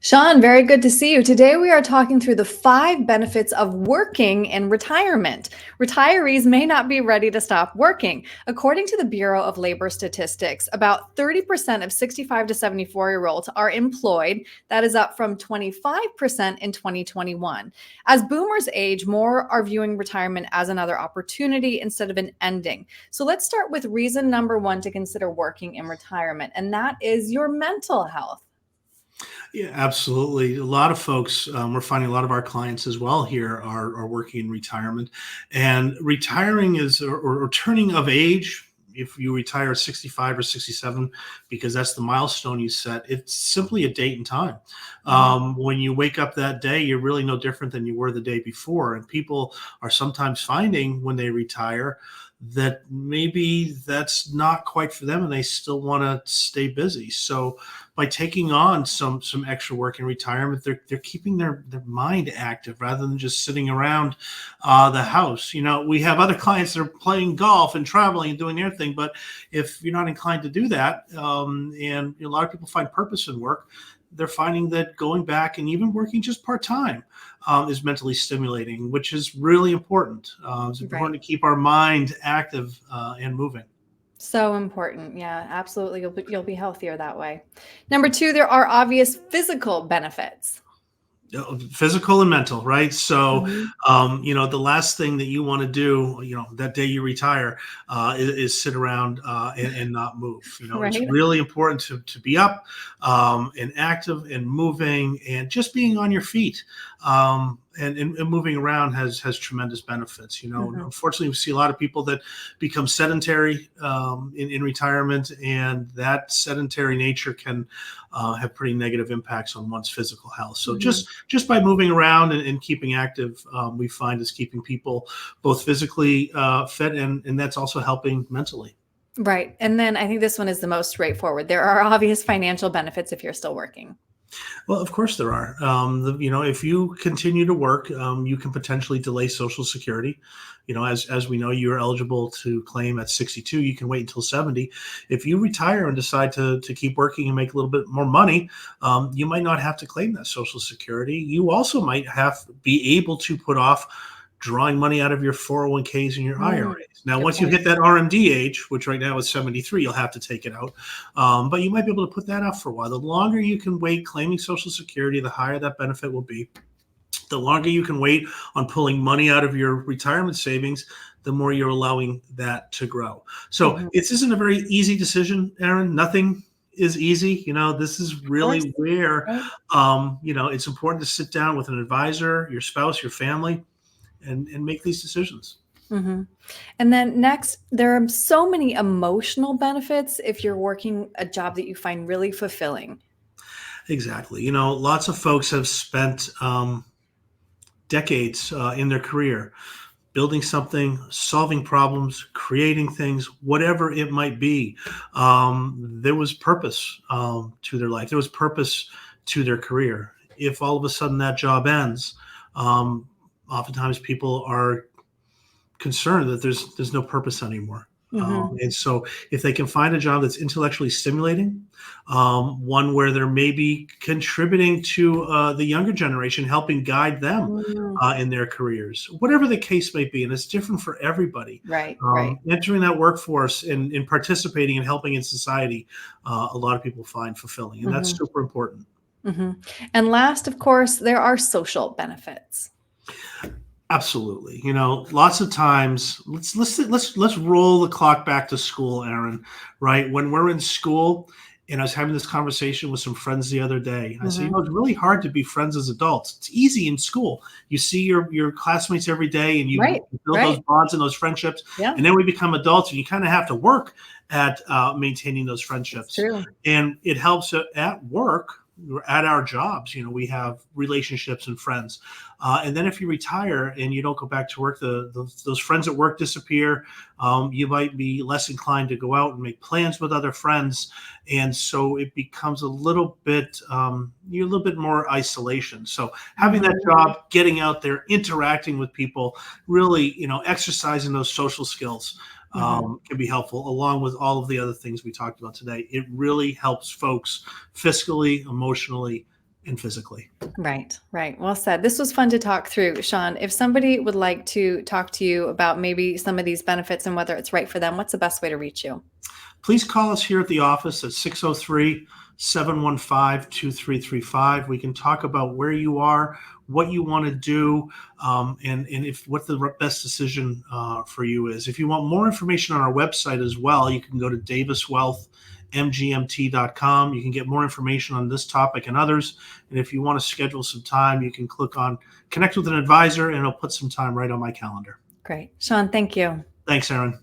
Sean, very good to see you. Today, we are talking through the 5 benefits of working in retirement. Retirees may not be ready to stop working. According to the Bureau of Labor Statistics, about 30% of 65 to 74-year-olds are employed. That is up from 25% in 2021. As boomers age, more are viewing retirement as another opportunity instead of an ending. So let's start with reason number one to consider working in retirement, and that is your mental health. Yeah, absolutely. A lot of folks, we're finding a lot of our clients as well here are working in retirement. And retiring is, or turning of age, if you retire at 65 or 67, because that's the milestone you set, it's simply a date and time. When you wake up that day, you're really no different than you were the day before. And people are sometimes finding when they retire that maybe that's not quite for them and they still want to stay busy. So by taking on some extra work in retirement, they're keeping their mind active rather than just sitting around the house. You know, we have other clients that are playing golf and traveling and doing their thing, but if you're not inclined to do that, and a lot of people find purpose in work, they're finding that going back and even working just part-time is mentally stimulating, which is really important. It's important Right. to keep our mind active and moving. So important. Yeah, absolutely. You'll be healthier that way. Number two, there are obvious physical benefits. Physical and mental, right? So, Mhm. the last thing that you want to do, that day you retire, is sit around and not move. It's Right. really important to be up and active and moving and just being on your feet. And moving around has tremendous benefits. Mhm. Unfortunately, we see a lot of people that become sedentary in retirement, and that sedentary nature can have pretty negative impacts on one's physical health. So Mhm. just by moving around and keeping active, we find is keeping people both physically fit, and that's also helping mentally. Right. And then I think this one is the most straightforward. There are obvious financial benefits if you're still working. Well, of course there are. If you continue to work, you can potentially delay Social Security. As we know, you're eligible to claim at 62. You can wait until 70. If you retire and decide to keep working and make a little bit more money, you might not have to claim that Social Security. You also might have be able to put off drawing money out of your 401ks and your Mm, IRAs. Now, good once you point. hit that RMD age, which right now is 73, you'll have to take it out. But you might be able to put that off for a while. The longer you can wait claiming Social Security, the higher that benefit will be. The longer you can wait on pulling money out of your retirement savings, the more you're allowing that to grow. So Mhm. it isn't a very easy decision, Erin. Nothing is easy. This is Of course. really where, Right. it's important to sit down with an advisor, your spouse, your family, and make these decisions. Mhm. And then next, there are so many emotional benefits if you're working a job that you find really fulfilling. Exactly. Lots of folks have spent decades in their career building something, solving problems, creating things, whatever it might be. There was purpose to their life. There was purpose to their career. If all of a sudden that job ends, um, oftentimes people are concerned that there's no purpose anymore. Mhm. And so, if they can find a job that's intellectually stimulating, one where they're maybe contributing to the younger generation, helping guide them Mm. in their careers, whatever the case may be, and it's different for everybody. Right, right. Entering that workforce and participating and helping in society, a lot of people find fulfilling, and that's Mhm. super important. Mhm. And last, of course, there are social benefits. Absolutely. Lots of times, let's roll the clock back to school, Aaron. Right when we're in school, and I was having this conversation with some friends the other day. I said, Mhm. it's really hard to be friends as adults. It's easy in school. You see your classmates every day, and you Right, build those right. bonds and those friendships. Yeah, And then we become adults, and you kind of have to work at maintaining those it's friendships. true. And it helps at work. At our jobs, we have relationships and friends. And then if you retire and you don't go back to work, those friends at work disappear. You might be less inclined to go out and make plans with other friends, and so it becomes you're a little bit more isolation. So having that Mhm. job, getting out there, interacting with people, really, exercising those social skills. Mhm. Can be helpful along with all of the other things we talked about today. It really helps folks fiscally, emotionally, and physically. Right, right. Well said. This was fun to talk through, Sean. If somebody would like to talk to you about maybe some of these benefits and whether it's right for them, what's the best way to reach you? Please call us here at the office at 603-715-2335. We can talk about where you are, what you want to do, and if what the best decision for you is. If you want more information on our website as well, you can go to daviswealthmgmt.com. You can get more information on this topic and others. And if you want to schedule some time, you can click on Connect with an Advisor, and it'll put some time right on my calendar. Great. Sean, thank you. Thanks, Erin.